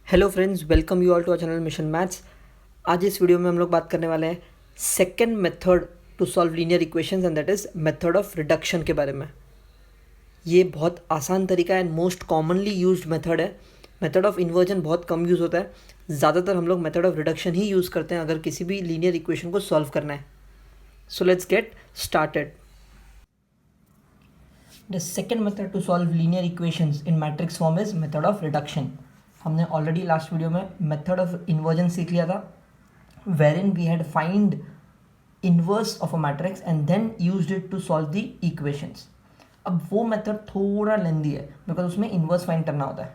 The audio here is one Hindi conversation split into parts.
Hello friends, welcome you all to our channel mission maths. आज इस वीडियो में हम लोग बात करने वाले हैं second method to solve linear equations and that is method of reduction के बारे में। ये बहुत आसान तरीका and most commonly used method है। मेथड ऑफ इन्वर्जन बहुत कम यूज़ होता है। ज़्यादातर हम लोग मेथड ऑफ रिडक्शन ही यूज़ करते हैं अगर किसी भी लीनियर इक्वेशन को सॉल्व करना है। So let's get started. The second method to solve linear equations in matrix form is method of reduction. हमने ऑलरेडी लास्ट वीडियो में मेथड ऑफ इन्वर्जन सीख लिया था, wherein we had find inverse of a matrix and then used it to solve the equations. अब वो मेथड थोड़ा लेंदी है बिकॉज उसमें इन्वर्स फाइंड करना होता है,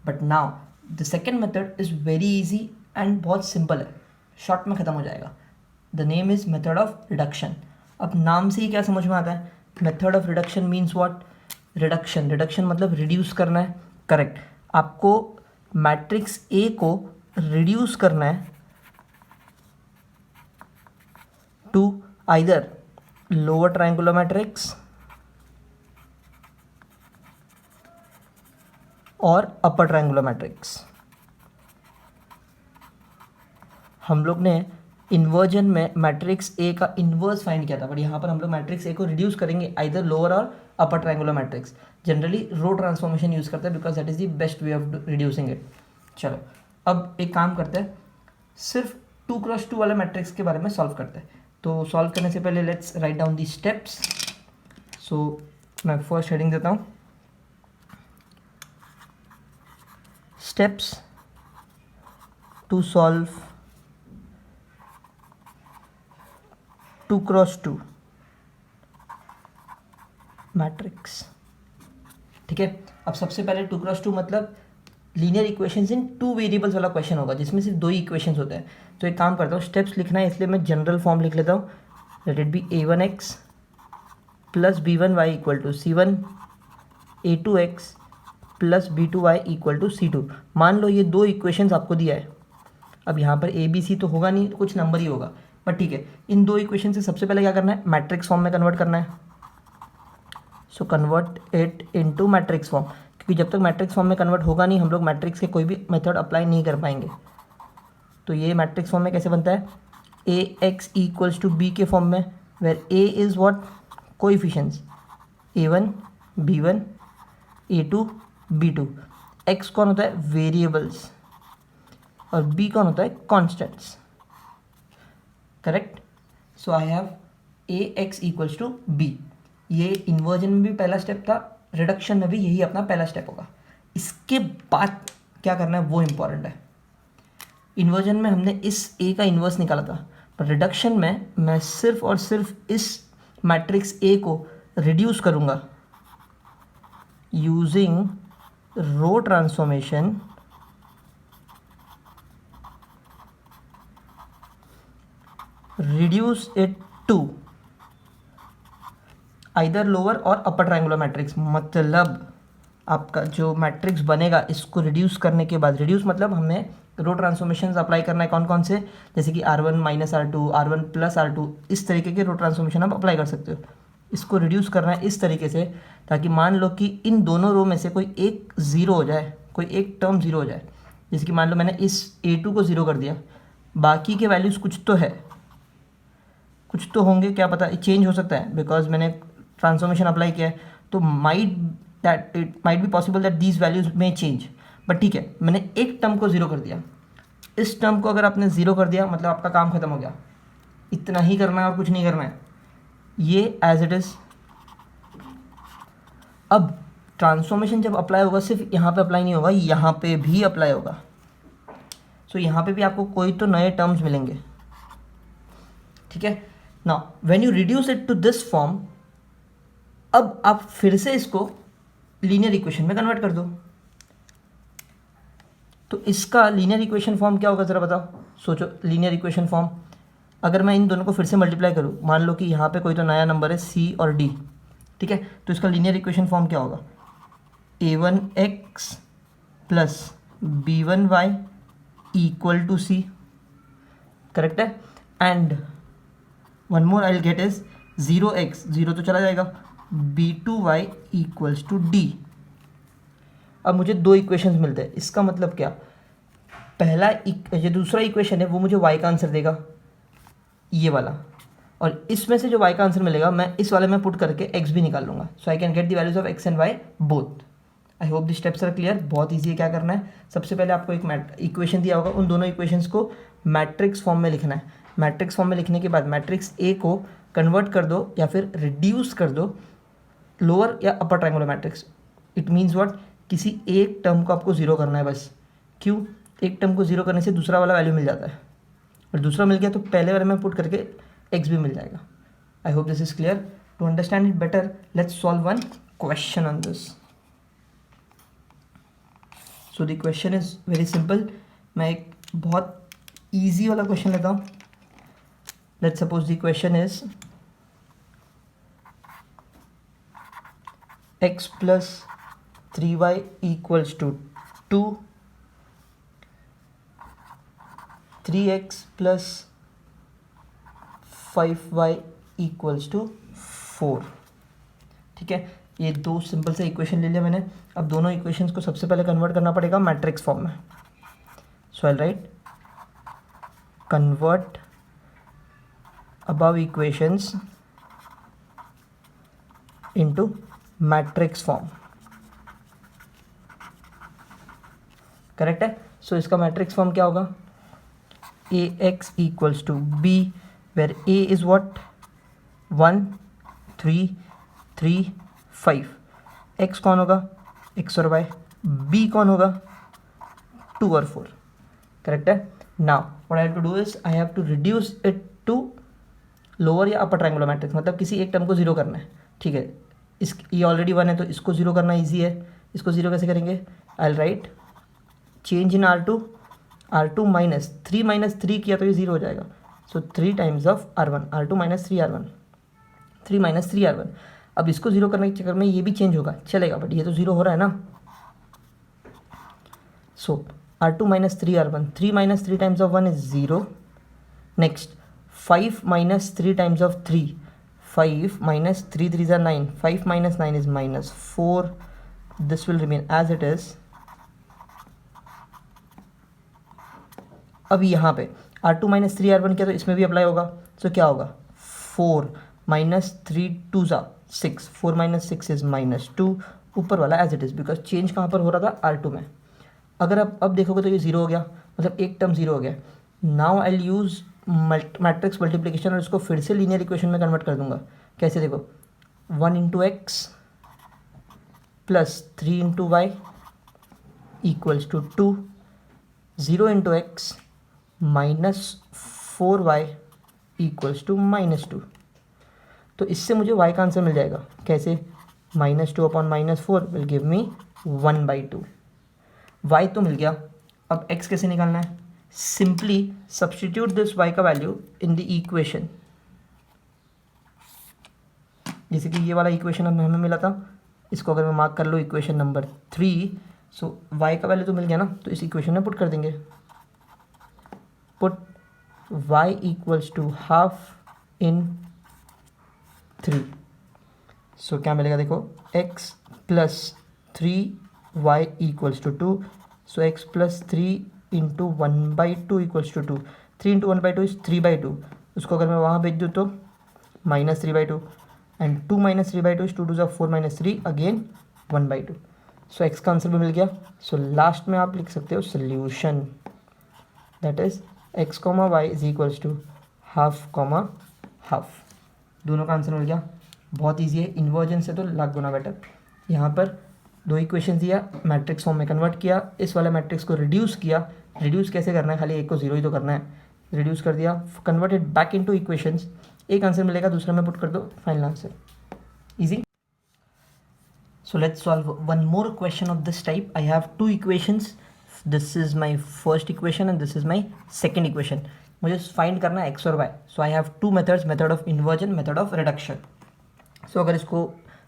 but now the second method is very easy and बहुत सिंपल है, शॉर्ट में ख़त्म हो जाएगा। The name is method of reduction. अब नाम से ही क्या समझ में आता है? Method of reduction means what? Reduction. Reduction मतलब रिड्यूस करना है, करेक्ट। आपको मैट्रिक्स ए को रिड्यूस करना है to either lower triangular matrix और अपर ट्रायंगुलर मैट्रिक्स। हम लोग ने इन्वर्जन में मैट्रिक्स ए का इन्वर्स फाइंड किया था, बट यहाँ पर हम लोग मैट्रिक्स ए को रिड्यूस करेंगे आइदर लोअर और अपर ट्रायंगुलर मैट्रिक्स। जनरली रो ट्रांसफॉर्मेशन यूज़ करते हैं because that is the best way of reducing it. चलो अब एक काम करते हैं, सिर्फ 2x2 वाले मैट्रिक्स के बारे में सॉल्व करते हैं। तो सॉल्व करने से पहले let's write down the steps. So मैं फर्स्ट हेडिंग देता हूँ, steps to solve 2x2 matrix. ठीक है, अब सबसे पहले 2x2 मतलब लीनियर इक्वेशंस इन टू वेरिएबल्स वाला क्वेश्चन होगा जिसमें सिर्फ दो ही इक्वेशंस होते हैं। तो एक काम करता हूँ, स्टेप्स लिखना है इसलिए मैं जनरल फॉर्म लिख लेता हूँ। Let it be a1x plus b1y equal to c1, a2x plus b2y equal to c2। मान लो ये दो इक्वेशंस आपको दिया है। अब यहाँ पर a b c तो होगा नहीं, कुछ नंबर ही होगा, बट ठीक है। इन दो इक्वेशन से सबसे पहले क्या करना है? मैट्रिक्स फॉर्म में कन्वर्ट करना है। So convert it into matrix form, क्योंकि जब तक मैट्रिक्स फॉर्म में कन्वर्ट होगा नहीं हम लोग मैट्रिक्स के कोई भी मेथड अप्लाई नहीं कर पाएंगे। तो ये मैट्रिक्स फॉर्म में कैसे बनता है? A x equals to b के फॉर्म में, where a is what? Coefficients a1 b1 a2 b2। X कौन होता है? वेरिएबल्स, और बी कौन होता है? Constants, correct. So I have a x equals to b. ये इन्वर्जन में भी पहला स्टेप था, रिडक्शन में भी यही अपना पहला स्टेप होगा। इसके बाद क्या करना है वो इम्पॉर्टेंट है। इन्वर्जन में हमने इस ए का इन्वर्स निकाला था, पर रिडक्शन में मैं सिर्फ और सिर्फ इस मैट्रिक्स ए को रिड्यूस करूंगा using row transformation reduce it to either lower और अपर ट्रायंगुलर मैट्रिक्स। मतलब आपका जो मैट्रिक्स बनेगा इसको रिड्यूस करने के बाद, रिड्यूस मतलब हमें रो ट्रांसफॉर्मेशन अप्लाई करना है कौन कौन से, जैसे कि r1 minus r2, r1 plus r2, इस तरीके के रो ट्रांसफॉर्मेशन आप अप्लाई कर सकते हो। इसको रिड्यूस करना है इस तरीके से ताकि मान लो कि इन दोनों रो में से कोई एक ज़ीरो हो जाए, कोई एक टर्म ज़ीरो हो जाए। जैसे कि मान लो मैंने इस a2 को ज़ीरो कर दिया, बाकी के वैल्यूज़ कुछ तो है, कुछ तो होंगे, क्या पता चेंज हो सकता है बिकॉज मैंने ट्रांसफॉर्मेशन अप्लाई किया है। तो it might be possible that these values में चेंज, बट ठीक है, मैंने एक टर्म को ज़ीरो कर दिया। इस टर्म को अगर आपने ज़ीरो कर दिया मतलब आपका काम ख़त्म हो गया, इतना ही करना है और कुछ नहीं करना है, ये एज इट इज़। अब ट्रांसफॉर्मेशन जब अप्लाई होगा सिर्फ यहाँ पे अप्लाई नहीं होगा, यहाँ पे भी अप्लाई होगा। सो यहाँ पे भी आपको कोई तो नए टर्म्स मिलेंगे, ठीक है। Now when you reduce it to this form, अब आप फिर से इसको लीनियर इक्वेशन में कन्वर्ट कर दो। तो इसका लीनियर इक्वेशन फॉर्म क्या होगा ज़रा बताओ, सोचो। लीनियर इक्वेशन फॉर्म अगर मैं इन दोनों को फिर से मल्टीप्लाई करूँ, मान लो कि यहाँ पे कोई तो नया नंबर है c और d, ठीक है। तो इसका लीनियर इक्वेशन फॉर्म क्या होगा? a1x plus b1y equal to c, correct है। And one more I will get is 0x, 0 तो चला जाएगा, b2y इक्वल्स टू d। अब मुझे दो इक्वेशंस मिलते हैं। इसका मतलब क्या, पहला जो दूसरा इक्वेशन है वो मुझे y का आंसर देगा, ये वाला, और इसमें से जो y का आंसर मिलेगा मैं इस वाले में पुट करके x भी निकाल लूँगा. So I can get the values of x and y both. I hope the steps are clear. बहुत ईजी है. क्या करना है, सबसे पहले आपको एक इक्वेशन दिया होगा, उन दोनों इक्वेशंस को मैट्रिक्स फॉर्म में लिखना है. मैट्रिक्स फॉर्म में लिखने के बाद मैट्रिक्स ए को कन्वर्ट कर दो या फिर रिड्यूस कर दो लोअर या upper triangular matrix. It means what, किसी एक टर्म को आपको जीरो करना है बस. क्यों, एक टर्म को जीरो करने से दूसरा वाला वैल्यू मिल जाता है, और दूसरा मिल गया तो पहले वाले में पुट करके x भी मिल जाएगा. I hope this is clear. To understand it better let's solve one question on this. So the question is very simple. मैं एक बहुत ईजी वाला क्वेश्चन लेता हूँ. Let's suppose the question is x plus 3y equals to 2, 3x plus 5y equals to 4. ठीक है, ये दो सिंपल से इक्वेशन ले लिया मैंने. अब दोनों इक्वेशंस को सबसे पहले कन्वर्ट करना पड़ेगा मैट्रिक्स फॉर्म में. So I write convert above equations into matrix form. Correct है. सो इसका मैट्रिक्स फॉर्म क्या होगा, A x equals to B, where A is what 1 3 3 5. X कौन होगा, एक्स और वाई. बी कौन होगा, 2 और 4. करेक्ट है. Now what I have to do is I have to reduce it to lower या अपर ट्रायंगुलर मैट्रिक्स. मतलब किसी एक टर्म को जीरो करना है. ठीक है, ये ऑलरेडी 1 है तो इसको जीरो करना ईजी है. इसको जीरो कैसे करेंगे, I write change in R2 minus three किया तो ये जीरो हो जाएगा. So 3 times of R1, R2 minus 3R1, 3 minus 3R1. अब इसको जीरो करने के चक्कर में ये भी चेंज होगा, चलेगा, बट ये तो जीरो हो रहा है ना. सो R2 minus 3R1, 3 minus 3 times of 1 is 0. Next 5 minus 3 times of 3, 5 minus 3 3s are 9, 5 minus 9 is minus 4. This will remain as it is. अब यहाँ पे R2 माइनस 3R1 किया तो इसमें भी अप्लाई होगा. सो क्या होगा, 4 minus 3 2s are 6, 4 minus 6 is minus 2. ऊपर वाला as it is, because change कहाँ पर हो रहा था, R2 में. अगर आप अब देखोगे तो ये जीरो हो गया, मतलब एक टर्म जीरो हो गया. Now I will use matrix multiplication और इसको फिर से लीनियर इक्वेशन में कन्वर्ट कर दूंगा. कैसे, देखो 1 into x plus 3 into y equals to 2, 0 into x minus 4y equals to minus 2. तो इससे मुझे y का आंसर मिल जाएगा. कैसे, -2 upon -4 will give me 1/2. y तो मिल गया. अब x कैसे निकालना है, सिंपली सब्सटीट्यूट दिस y का वैल्यू इन द इक्वेशन. जैसे कि ये वाला इक्वेशन हमें मिला था, इसको अगर मैं मार्क कर लूँ इक्वेशन नंबर 3. सो y का वैल्यू तो मिल गया ना, तो इस इक्वेशन में पुट कर देंगे. Put y equals to half in 3. So क्या मिलेगा, देखो x plus 3y equals to 2. So x plus 3 into 1/2 equals to 2. 3 into 1/2 is 3/2. उसको अगर मैं वहाँ भेज दूँ तो minus 3/2, and 2 minus 3/2 is 2 2 4 minus 3 again 1/2. So x का आंसर भी मिल गया. सो लास्ट में आप लिख सकते हो solution, that is x comma y is equals to half comma half. दोनों का आंसर मिल गया. बहुत ईजी है, इन्वर्जन से तो लाख गुना बेटर. यहाँ पर दो इक्वेशन दिया, मैट्रिक्स फॉर्म में कन्वर्ट किया, इस वाले मैट्रिक्स को रिड्यूस किया. रिड्यूस कैसे करना है, खाली एक को जीरो ही तो करना है. रिड्यूस कर दिया, कन्वर्टेड बैक इनटू इक्वेशंस. एक आंसर मिलेगा, दूसरे में पुट कर दो, final answer. Easy. So let's solve one more question of this type. I have two equations. This is my first equation and this is my second equation. मुझे फाइंड करना है x और y. So I have two methods, method of inversion, method of reduction. So अगर इसको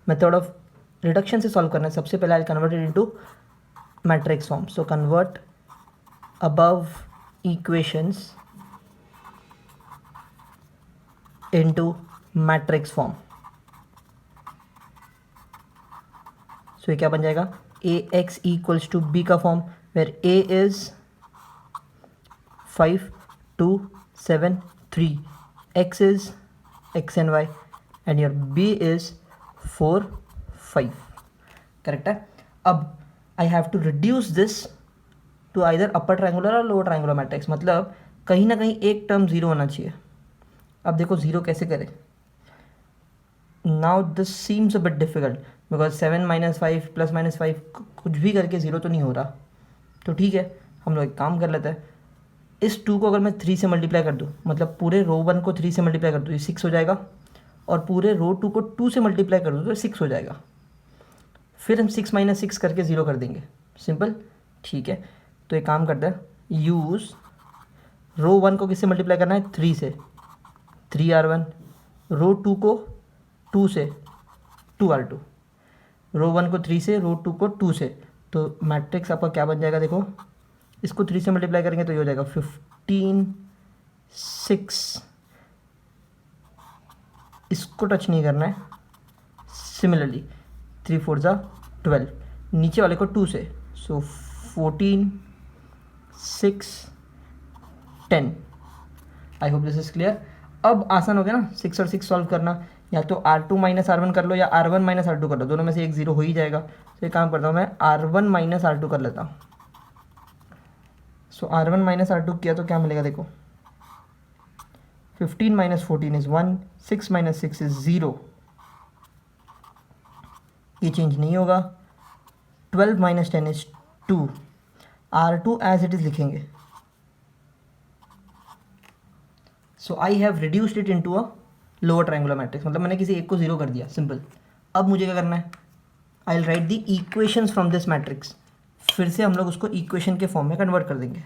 method of reduction से solve करना है, सबसे पहले I'll convert it into matrix form. So convert above equations into matrix form. सो ये क्या बन जाएगा, ए एक्स इक्वल्स टू बी का form, where A is 5 2 7 3, x is x and y and your b is 4 5. Correct है. अब I have to reduce this to either upper triangular और लोअर ट्रायंगुलर मैट्रिक्स, मतलब कहीं ना कहीं एक टर्म जीरो होना चाहिए. अब देखो जीरो कैसे करें. Now this seems a bit difficult because 7 - 5 + -5 कुछ भी करके ज़ीरो तो नहीं हो रहा. तो ठीक है, हम लोग एक काम कर लेते हैं. इस 2 को अगर मैं 3 से मल्टीप्लाई कर दूँ, मतलब पूरे रो 1 को 3 से मल्टीप्लाई कर दूँ, ये 6 हो जाएगा. और पूरे रो 2 को 2 से मल्टीप्लाई कर दूँ तो 6 हो जाएगा. फिर हम 6 - 6 करके ज़ीरो कर देंगे. सिंपल. ठीक है, तो एक काम करते हैं. यूज़ रो 1 को किससे मल्टीप्लाई करना है, 3 से, 3r1. रो 2 को 2 से, 2r2. रो 1 को 3 से, रो 2 को 2 से. तो मैट्रिक्स आपका क्या बन जाएगा, देखो इसको 3 से मल्टीप्लाई करेंगे तो ये हो जाएगा 15 6. इसको टच नहीं करना है. सिमिलरली 3 4 = 12. नीचे वाले को 2 से, सो 14 6 10. आई होप दिस इज क्लियर. अब आसान हो गया ना 6 और 6 सॉल्व करना. या तो R2 - R1 कर लो या R1 - R2 कर लो, दोनों में से एक ज़ीरो हो ही जाएगा. तो एक काम करता हूँ, मैं R1 - R2 कर लेता हूँ. सो R1 - R2 किया तो क्या मिलेगा, देखो 15 - 14 इज़ 1, 6 - 6 इज़ 0. ये चेंज नहीं होगा. 12 - 10 is 2. R2 as it is लिखेंगे. So I have reduced it into a lower triangular matrix, मतलब मैंने किसी एक को जीरो कर दिया. सिंपल. अब मुझे क्या करना है, I will write the equations from this matrix. फिर से हम लोग उसको इक्वेशन के फॉर्म में कन्वर्ट कर देंगे.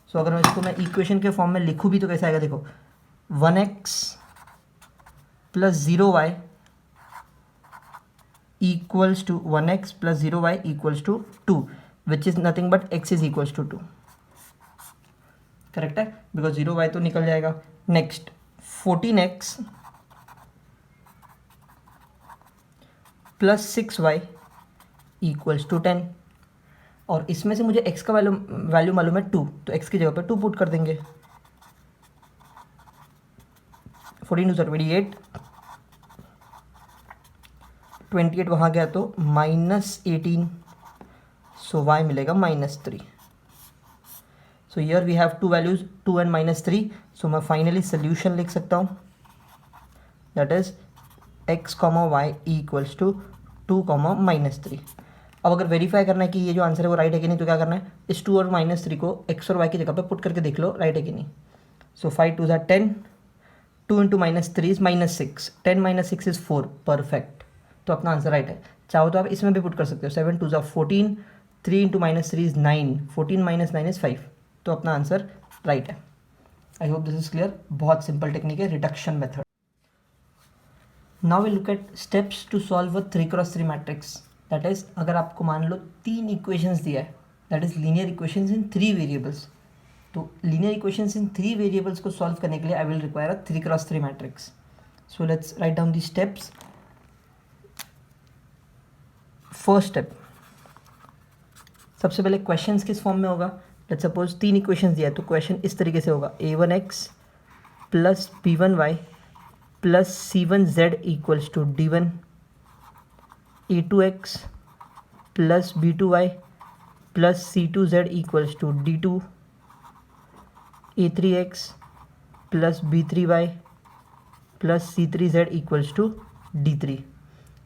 सो अगर मैं इसको इक्वेशन के फॉर्म में लिखूँ भी तो कैसे आएगा, देखो 1x + 0y equals to 1x + 0y equals to 2, which is nothing but x is equals to 2. Correct है, बिकॉज 0y तो निकल जाएगा. Next 14x + 6y equals to 10. और इसमें से मुझे x का वैल्यू मालूम है 2, तो x की जगह पर 2 पुट कर देंगे. 14 × 28, 28 वहाँ गया तो -18, सो y मिलेगा -3. So here we have two values 2 and -3. So मैं फाइनली सोल्यूशन लिख सकता हूँ, that is x, y equals to 2, -3. अब अगर वेरीफाई करना है कि ये जो आंसर है वो राइट है कि नहीं, तो क्या करना है, इस 2 और -3 को x और y की जगह पे पुट करके देख लो राइट है कि नहीं. सो 5 2 = 10, 2 × -3 is -6, 10 - 6 is 4. परफेक्ट. तो अपना आंसर राइट है. चाहो तो आप इसमें भी पुट कर सकते हो. 7 2 = 14, 3 × -3 is 9, 14 - 9 is 5. तो अपना आंसर राइट है. I hope this is clear. बहुत सिंपल टेक्निक है, reduction method. Now we look at steps to solve a 3x3 matrix. That is, अगर आपको मान लो 3 इक्वेशंस दिया है, that is linear equations in 3 variables. तो लीनियर इक्वेशंस इन 3 वेरिएबल्स को सॉल्व करने के लिए I will require a 3x3 matrix. So let's write down the steps. First step, सबसे पहले क्वेश्चंस किस फॉर्म में होगा. लेट्स सपोज 3 इक्वेशंस दिया है, तो क्वेश्चन इस तरीके से होगा, a1x + b1y + c1z equals to d1, a2x + b2y + c2z equals to d2, a3x + b3y + c3z equals to d3.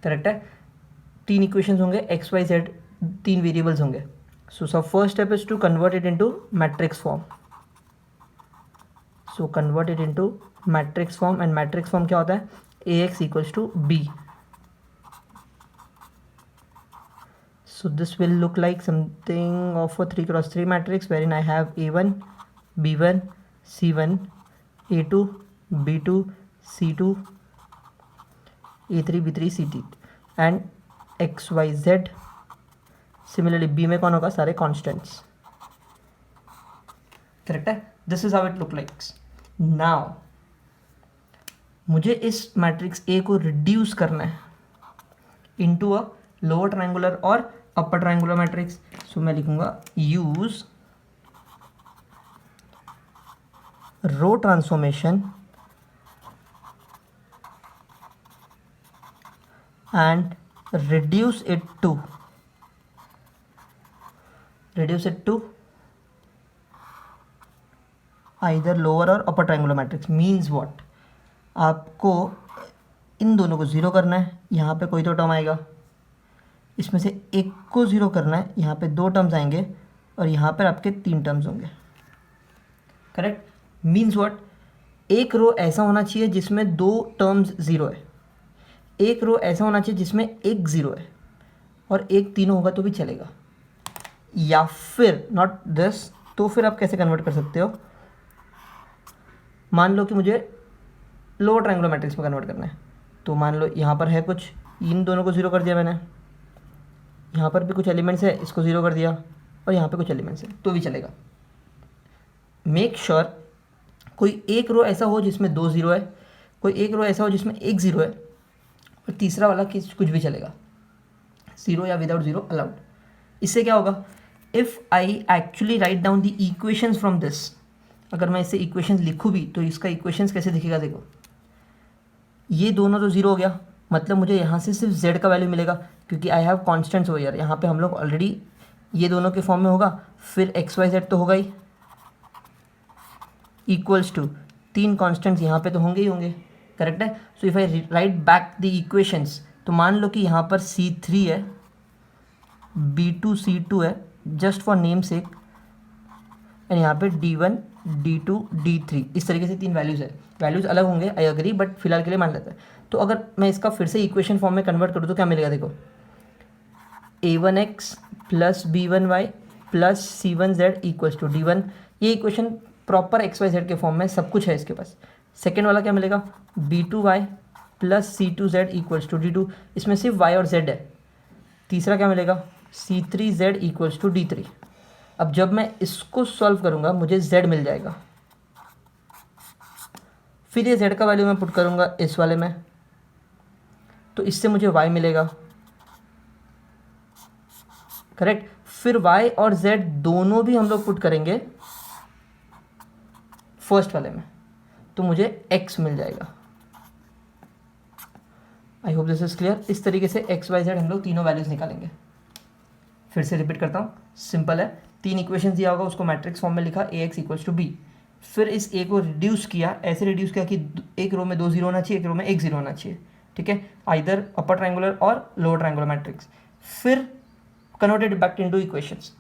Correct है. 3 इक्वेशंस होंगे, x y z 3 वेरिएबल्स होंगे. So first step is to convert it into matrix form. So convert it into matrix form, and matrix form क्या होता है, ax equals to b. So this will look like something of a 3x3 matrix wherein I have a1 b1 c1 a2 b2 c2 a3 b3 c3 and x y z. Similarly b में कौन होगा, सारे कॉन्स्टेंट्स. करेक्ट है. This is how it look likes. Now मुझे इस मैट्रिक्स ए को रिड्यूस करना है इनटू अ लोअर ट्रायंगुलर और अपर ट्रायंगुलर मैट्रिक्स. सो मैं लिखूंगा use row transformation and reduce it to either lower or upper triangular matrix means what? आपको इन दोनों को ज़ीरो करना है, यहाँ पे कोई तो टर्म आएगा, इसमें से एक को ज़ीरो करना है, यहाँ पे दो टर्म्स आएंगे और यहाँ पर आपके तीन टर्म्स होंगे। करेक्ट? Means what? एक रो ऐसा होना चाहिए जिसमें दो टर्म्स ज़ीरो है, एक रो ऐसा होना चाहिए जिसमें एक ज़ीरो है, और एक तीनों होगा तो भी चलेगा। या फिर नॉट दिस, तो फिर आप कैसे कन्वर्ट कर सकते हो? मान लो कि मुझे लोअर ट्रायंगुलर मैट्रिक्स में कन्वर्ट करना है, तो मान लो यहाँ पर है कुछ, इन दोनों को ज़ीरो कर दिया मैंने, यहाँ पर भी कुछ एलिमेंट्स है, इसको ज़ीरो कर दिया, और यहाँ पे कुछ एलिमेंट्स है, तो भी चलेगा। मेक श्योर कोई एक रो ऐसा हो जिसमें दो ज़ीरो है, कोई एक रो ऐसा हो जिसमें एक ज़ीरो है, और तीसरा वाला कुछ भी चलेगा, ज़ीरो या विदाउट ज़ीरो अलाउड। इससे क्या होगा? If I actually write down the equations from this, अगर मैं इससे इक्वेशंस लिखूँ भी तो इसका इक्वेशंस कैसे दिखेगा? देखो, ये दोनों तो ज़ीरो हो गया, मतलब मुझे यहाँ से सिर्फ z का वैल्यू मिलेगा, क्योंकि आई हैव कॉन्स्टेंट्स हो यार, यहाँ पे हम लोग ऑलरेडी ये दोनों के फॉर्म में होगा, फिर एक्स वाई जेड तो होगा ही, इक्वल्स टू तीन कॉन्स्टेंट्स यहाँ पे तो होंगे ही होंगे। करेक्ट है? So if I right back the equations, तो मान लो कि यहाँ पर C3 है, B2 C2 है, just for name sec, and यहाँ पे D1 D2 D3, इस तरीके से तीन वैल्यूज़ है। वैल्यूज़ अलग होंगे, आई अग्री, बट फिलहाल के लिए मान लेते हैं। तो अगर मैं इसका फिर से इक्वेशन फॉर्म में कन्वर्ट करूँ तो क्या मिलेगा? देखो, A1x plus B1y plus C1z equals to D1, ये equation proper x Y z के फॉर्म में सब कुछ है इसके पास। सेकेंड वाला क्या मिलेगा? B2y plus C2z equals to D2, इसमें सिर्फ y और z है। तीसरा क्या मिलेगा? C3z equals to D3। अब जब मैं इसको सॉल्व करूँगा मुझे z मिल जाएगा, फिर ये z का वैल्यू मैं पुट करूँगा इस वाले में, तो इससे मुझे y मिलेगा। करेक्ट? फिर y और z दोनों भी हम लोग पुट करेंगे फर्स्ट वाले में, तो मुझे x मिल जाएगा। I hope this is clear. इस तरीके से x y z हम लोग तीनों वैल्यूज निकालेंगे। फिर से रिपीट करता हूँ, सिंपल है। तीन इक्वेशन दिया होगा, उसको मैट्रिक्स फॉर्म में लिखा ax इक्वल्स टू b, फिर इस a को रिड्यूस किया, ऐसे रिड्यूस किया कि एक रो में दो जीरो होना चाहिए, एक रो में एक जीरो होना चाहिए। ठीक है? आइदर अपर ट्रायंगुलर और लोअर ट्रायंगुलर मैट्रिक्स। फिर कन्वर्टेड बैक इनटू इक्वेशंस।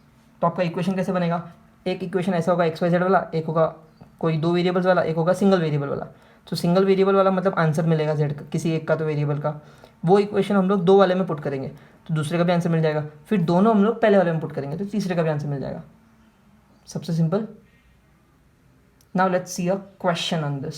तो आपका इक्वेशन कैसे बनेगा? एक इक्वेशन ऐसा होगा एक्स वाई जेड वाला, एक होगा कोई दो वेरिएबल्स वाला, एक होगा सिंगल वेरिएबल वाला। तो सिंगल वेरिएबल वाला मतलब आंसर मिलेगा जेड का, किसी एक का तो वेरिएबल का, वो इक्वेशन हम लोग दो वाले में पुट करेंगे तो दूसरे का भी आंसर मिल जाएगा। फिर दोनों हम लोग पहले वाले में पुट करेंगे तो तीसरे का भी आंसर मिल जाएगा। सबसे simple. Now let's see a question on this.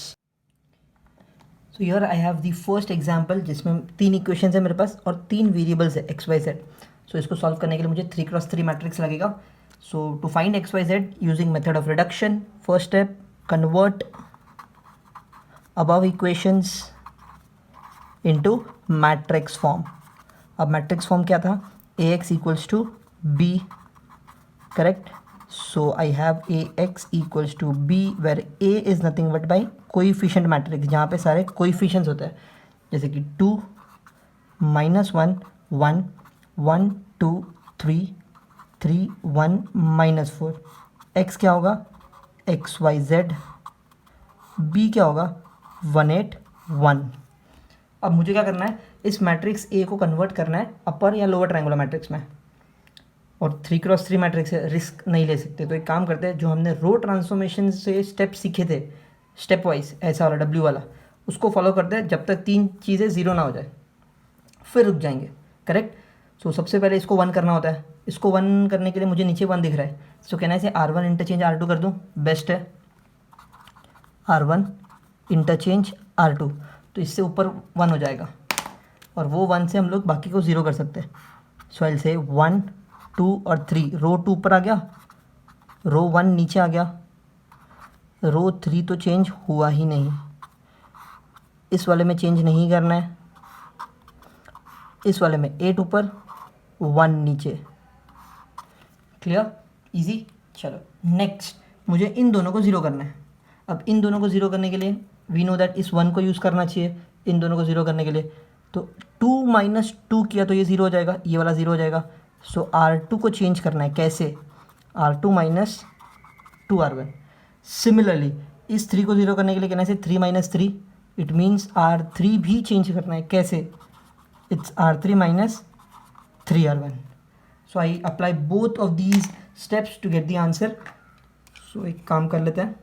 So here I have the first example जिसमें तीन इक्वेशंस है मेरे पास और तीन वेरिएबल्स है एक्स वाई जेड। सो इसको सॉल्व करने के लिए मुझे 3x3 मैट्रिक्स लगेगा। So to find X Y Z using method of reduction, first step, convert above equations into matrix form। अब मैट्रिक्स फॉर्म क्या था? ax equals to b, correct? So I have ax equals to b where a is nothing but by coefficient matrix, जहाँ पे सारे कोइफिशिएंट्स होते हैं, जैसे कि 2 -1 1 1 2 3 3 1 -4। x क्या होगा? X Y Z. b क्या होगा? 1 8 1। अब मुझे क्या करना है? इस मैट्रिक्स ए को कन्वर्ट करना है अपर या लोअर ट्रायंगुलर मैट्रिक्स में, और 3x3 मैट्रिक्स है, रिस्क नहीं ले सकते। तो एक काम करते हैं, जो हमने रो ट्रांसफॉर्मेशन से स्टेप सीखे थे स्टेप वाइज, ऐसा वाला W वाला, उसको फॉलो करते हैं जब तक तीन चीज़ें ज़ीरो ना हो जाए, फिर रुक जाएंगे। करेक्ट? सो सबसे पहले इसको 1 करना होता है। इसको 1 करने के लिए मुझे नीचे 1 दिख रहा है, सो कहना है इसे R1 इंटरचेंज R2 कर दूँ, बेस्ट है। R1 इंटरचेंज R2, तो इससे ऊपर 1 हो जाएगा, और वो 1 से हम लोग बाकी को 0 कर सकते हैं। सो आई से 1 2 और 3, रो 2 ऊपर आ गया, रो 1 नीचे आ गया, रो 3 तो चेंज हुआ ही नहीं, इस वाले में चेंज नहीं करना है, इस वाले में 8 ऊपर 1 नीचे। क्लियर? इजी। चलो नेक्स्ट, मुझे इन दोनों को 0 करना है। अब इन दोनों को ज़ीरो करने के लिए वी नो दैट इस 1 को यूज़ करना चाहिए इन दोनों को ज़ीरो करने के लिए। तो 2 माइनस 2 किया तो ये ज़ीरो हो जाएगा, ये वाला ज़ीरो हो जाएगा। सो R2 को चेंज करना है, कैसे? R2 minus 2R1। सिमिलरली इस 3 को ज़ीरो करने के लिए कहना है 3 माइनस 3, इट मीन्स R3 भी चेंज करना है, कैसे? It's R3 minus 3R1। So I apply both of these steps to get the answer. So एक काम कर लेते हैं,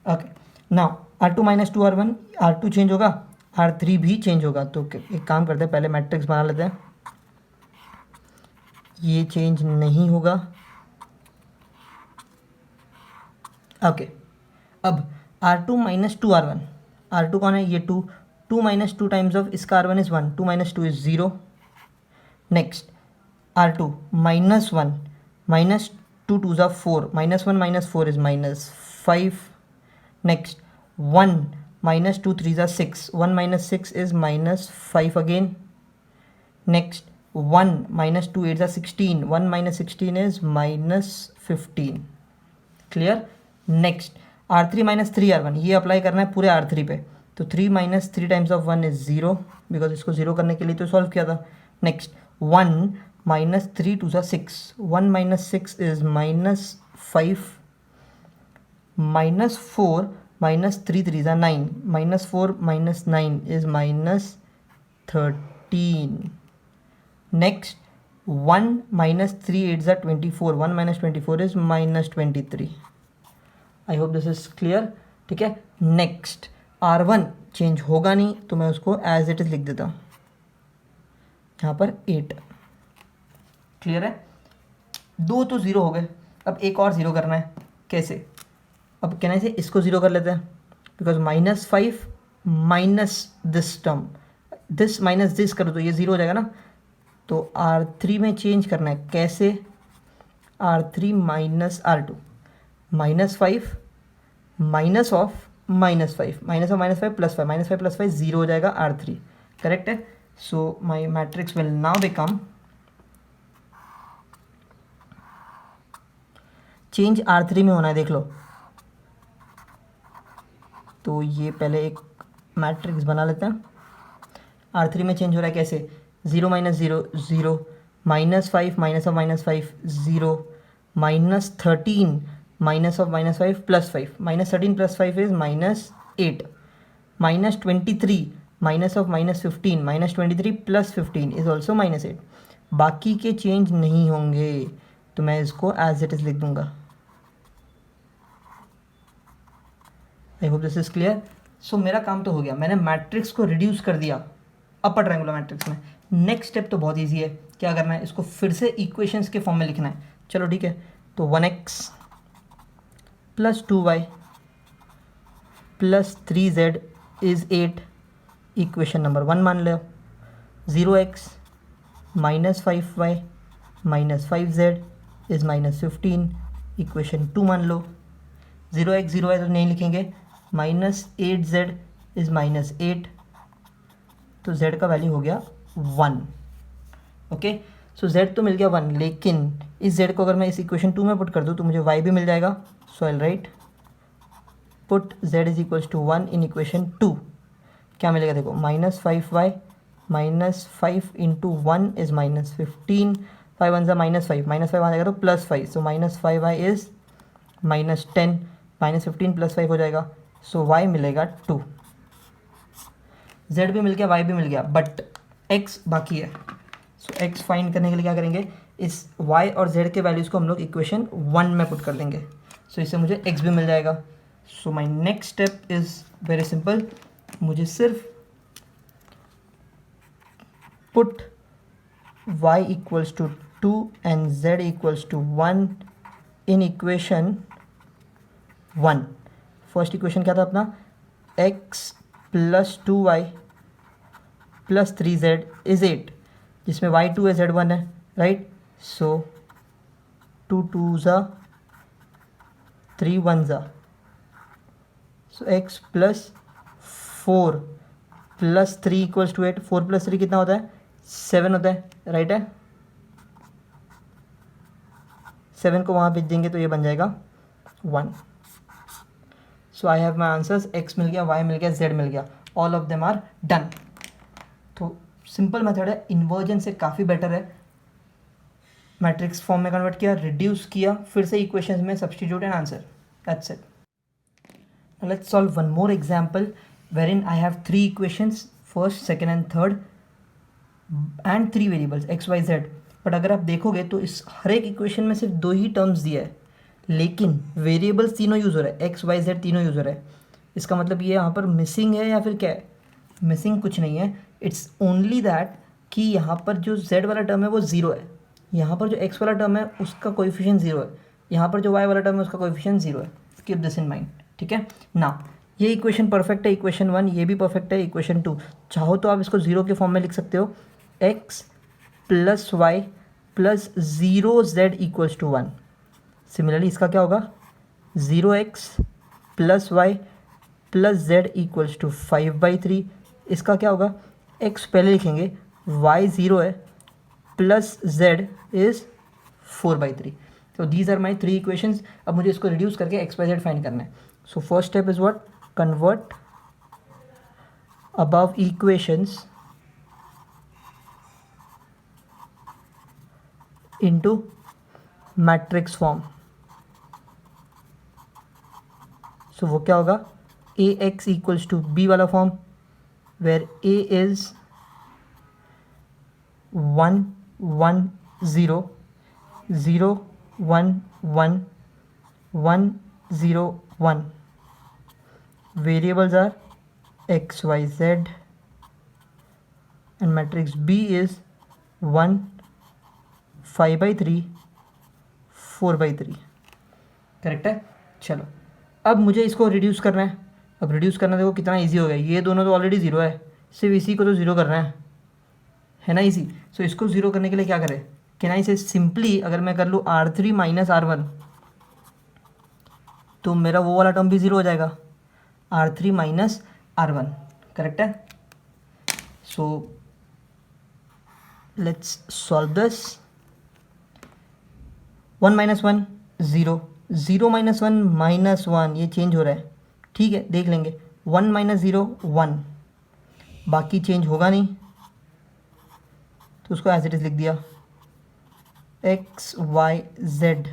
okay now R2 minus 2R1, R2 change होगा, R3 भी चेंज होगा। तो एक काम करते हैं, पहले मैट्रिक्स बना लेते हैं। ये चेंज नहीं होगा, ओके। अब R2 माइनस 2R1, R2 कौन है? ये 2, 2 माइनस 2 टाइम्स ऑफ इसका R1 is 1, 2 minus 2 is 0। Next R2 minus 1, minus 2 2 ज़ा 4, minus 1 minus 4 is minus 5। Next 1 minus 2 3 ज़ा 6, 1 minus 6 is minus 5 again. Next 1 minus 2 8 ज़ा 16, 1 minus 16 is minus 15। Clear? Next R3 minus 3R1, ये अप्लाई करना है पूरे R3 पे। तो 3 minus 3 times of 1 is 0, because इसको 0 करने के लिए तो सॉल्व किया था। नेक्स्ट 1 माइनस 3 2 ज़ा 6, 1 minus 6 is minus 5। Minus 4 minus 3 3 ज़ा 9, minus 4 minus 9 is minus 13। Next 1 minus 3 8 ज़ा 24, 1 minus 24 is minus 23। I hope this is clear, ठीक है। नेक्स्ट R1 चेंज होगा नहीं, तो मैं उसको एज इट इज़ लिख देता हूँ यहाँ पर 8। क्लियर है? 2 तो ज़ीरो हो गए, अब एक और ज़ीरो करना है, कैसे? अब कहने से इसको ज़ीरो कर लेते हैं, because minus 5 minus this term, this minus this करो तो ये ज़ीरो हो जाएगा ना। तो R3 में चेंज करना है, कैसे? R3 minus R2, minus 5 minus of minus 5, minus of minus 5 plus 5, minus 5 plus 5 zero हो जाएगा R3। करेक्ट है? So my matrix will now become, change R3 में होना है, देख लो। तो ये पहले एक मैट्रिक्स बना लेते हैं। R3 में चेंज हो रहा है कैसे? 0 minus 0 0, minus 5 minus of minus 5 0, minus 13 minus of minus 5 plus 5, minus 13 plus 5 is minus 8, minus 23 minus of minus 15, minus 23 plus 15 is also minus 8। बाकी के चेंज नहीं होंगे, तो मैं इसको एज इट इज़ लिख दूंगा। I hope this is clear. So मेरा काम तो हो गया, मैंने मैट्रिक्स को रिड्यूस कर दिया अपर ट्रायंगुलर मैट्रिक्स में। नेक्स्ट स्टेप तो बहुत ईजी है, क्या करना है? इसको फिर से इक्वेशंस के फॉर्म में लिखना है। चलो ठीक है, तो 1x plus 2y plus 3z is 8, equation number 1 मान लो। 0x minus 5y minus 5z is minus 15, equation 2 मान लो। 0x 0 है तो नहीं लिखेंगे, माइनस 8z इज़ माइनस 8, तो z का वैल्यू हो गया 1। ओके, सो z तो मिल गया 1, लेकिन इस z को अगर मैं इस इक्वेशन 2 में पुट कर दूँ तो मुझे y भी मिल जाएगा। So I write put z is equals to 1 in equation 2। क्या मिलेगा देखो, minus 5y minus 5 into 1 is minus 15, 5 1 ज़ा माइनस 5, माइनस 5 आ जाएगा तो plus 5, so minus 5y is minus 10, minus 15 plus 5 हो जाएगा, सो y मिलेगा 2। z भी मिल गया, y भी मिल गया, बट x बाकी है। सो x फाइंड करने के लिए क्या करेंगे, इस y और z के वैल्यूज़ को हम लोग इक्वेशन 1 में पुट कर देंगे। सो इससे मुझे x भी मिल जाएगा। So my next step is very simple, मुझे सिर्फ put y equals to 2 and z equals to 1 in equation 1। First equation क्या था अपना, x plus 2y plus 3z is 8, जिसमें y 2 है z 1 है, राइट। सो 2 2 ज़ा 3 1 ज़ा, so x plus 4 plus 3 equals to 8, 4 plus 3 कितना होता है, 7 होता है, राइट है। 7 को वहाँ भेज देंगे तो ये बन जाएगा 1. So I have my answers. x मिल गया, y मिल गया, z मिल गया. All of them are done. तो सिंपल मेथड है, इन्वर्जन से काफ़ी बेटर है. मैट्रिक्स फॉर्म में कन्वर्ट किया, रिड्यूस किया, फिर से इक्वेशंस में substitute and answer. That's it. Let's solve one more example wherein I have 3 equations, first, second and third, and 3 variables x, y, z. But अगर आप देखोगे तो इस हर एक इक्वेशन में सिर्फ 2 ही टर्म्स दिया है, लेकिन वेरिएबल्स तीनों यूज़ हो रहा है, x, y, z तीनों यूज़ हो रहा है. इसका मतलब ये यहाँ पर मिसिंग है या फिर क्या है? मिसिंग कुछ नहीं है. इट्स ओनली दैट कि यहाँ पर जो z वाला टर्म है वो 0 है, यहाँ पर जो x वाला टर्म है उसका कोएफिशिएंट 0 है, यहाँ पर जो y वाला टर्म है उसका कोएफिशिएंट 0 है. Keep this in mind. ठीक है ना. ये इक्वेशन परफेक्ट है, इक्वेशन 1. ये भी परफेक्ट है, इक्वेशन 2. चाहो तो आप इसको 0 के फॉर्म में लिख सकते हो. x plus y plus 0z equals to 1. Similarly इसका क्या होगा? 0x plus y plus z equals to 5/3. इसका क्या होगा? x पहले लिखेंगे, y 0 है प्लस z इज़ 4/3. तो दीज आर माई 3 इक्वेशंस. अब मुझे इसको रिड्यूस करके x, y, z फाइंड करना है. So first step is what? Convert above equations into matrix form. So वो क्या होगा? ax equals to b वाला form, where a is 1 1 0 0 1 1 1 0 1. Variables are x, y, z, and matrix B is 1 5/3 4/3. Correct है. चलो अब मुझे इसको रिड्यूस करना है. अब रिड्यूस करना देखो कितना इजी हो गया. ये दोनों तो ऑलरेडी 0 है, सिर्फ इसी को तो 0 करना है ना इजी. सो इसको 0 करने के लिए क्या करें? कैन आई से सिंपली अगर मैं कर लूँ R3 माइनस R1 तो मेरा वो वाला टर्म भी 0 हो जाएगा, R3 माइनस R1. करेक्ट है. So let's solve this. 1 minus 1 0, 0 minus 1 minus 1. ये चेंज हो रहा है, ठीक है, देख लेंगे. 1 माइनस 0 1, बाकी चेंज होगा नहीं तो उसको एज इट इज़ लिख दिया. x, y, z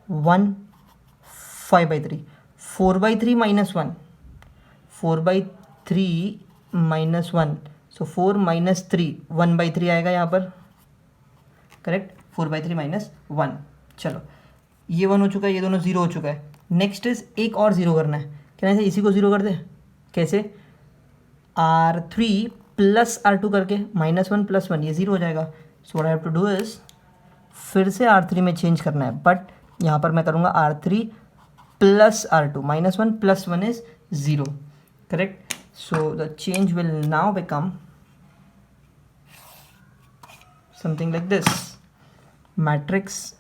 1 5/3 4/3 minus 1 4/3 minus 1. सो 4 माइनस 3 1/3 आएगा यहाँ पर. करेक्ट. 4/3 माइनस 1. चलो ये 1 हो चुका है, ये दोनों 0 हो चुका है. नेक्स्ट इज एक और 0 करना है. क्या ऐसे इसी को 0 कर दे? कैसे? R3 प्लस R2 करके -1 + 1 ये 0 हो जाएगा. So what I have to do is फिर से R3 में चेंज करना है, बट यहाँ पर मैं करूँगा R3 plus R2. -1 + 1 is 0. Correct. So the change will now become something like this. Matrix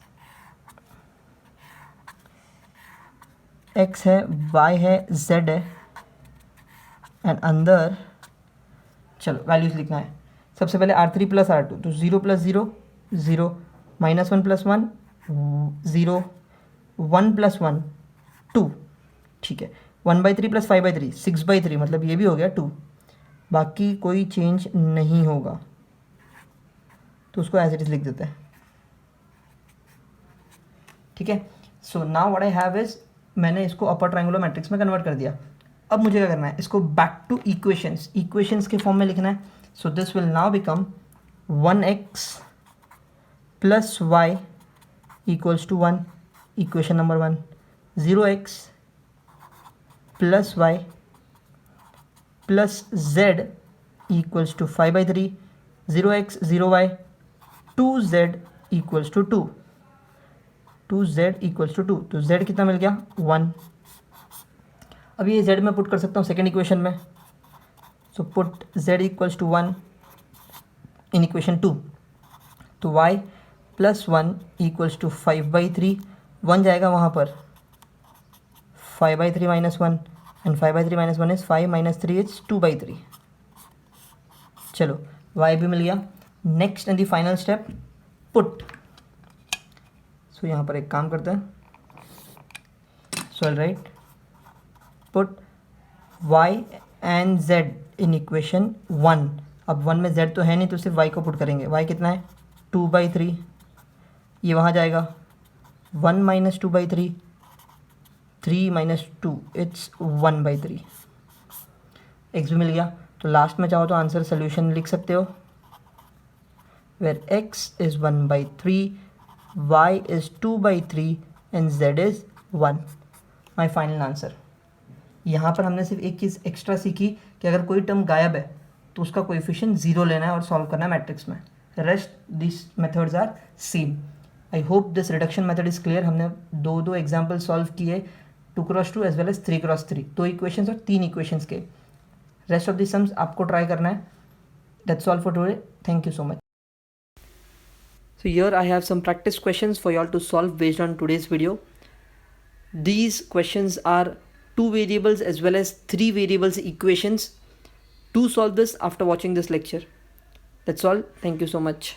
x है, y है, z है, एंड अंदर चलो वैल्यूज लिखना है. सबसे पहले R3 प्लस R2 तो 0 + 0 0, -1 + 1 0, 1 + 1 2. ठीक है. 1/3 + 5/3 6/3, मतलब ये भी हो गया 2. बाकी कोई चेंज नहीं होगा तो उसको एज इट इज लिख देते हैं. ठीक है. So now what I have is मैंने इसको अपर ट्रायंगुलर मैट्रिक्स में कन्वर्ट कर दिया. अब मुझे क्या करना है? इसको बैक टू इक्वेशंस के फॉर्म में लिखना है. So this will now become 1x plus y equals to 1, equation number 1. 0x plus y plus z equals to 5/3. 0x 0y 2z equals to 2. 2z equals to 2. तो z कितना मिल गया? 1. अब ये z में पुट कर सकता हूँ सेकेंड इक्वेशन में. So put z equals to 1 in equation 2. तो y प्लस 1 इक्वल्स टू 5/3. 1 जाएगा वहाँ पर, 5/3 minus 1, and 5/3 minus 1 is 5 - 3 is 2/3. चलो y भी मिल गया. Next and the final step put, so यहाँ पर एक काम करते हैं, so I write put y and z in equation 1. अब 1 में z तो है नहीं तो सिर्फ y को पुट करेंगे. y कितना है 2/3, ये वहाँ जाएगा 1 माइनस 2/3, 3 माइनस 2 इट्स 1/3. x भी मिल गया. तो लास्ट में चाहो तो आंसर सोल्यूशन लिख सकते हो, where x is 1/3, y is 2/3 and z is 1. My final answer. यहाँ पर हमने सिर्फ एक चीज़ एक्स्ट्रा सीखी कि अगर कोई टर्म गायब है तो उसका कोएफिशिएंट 0 लेना है और सॉल्व करना है मैट्रिक्स में. Rest this methods are same. I hope this reduction method is clear. हमने दो एग्जाम्पल सॉल्व किए 2x2 as well as 3x3, 2 equations और 3 इक्वेशंस के. रेस्ट ऑफ द सम्स आपको ट्राई करना है. That's all for today. Thank you so much. So here I have some practice questions for you all to solve based on today's video. These questions are 2 variables as well as 3 variables equations. Do solve this after watching this lecture. That's all. Thank you so much.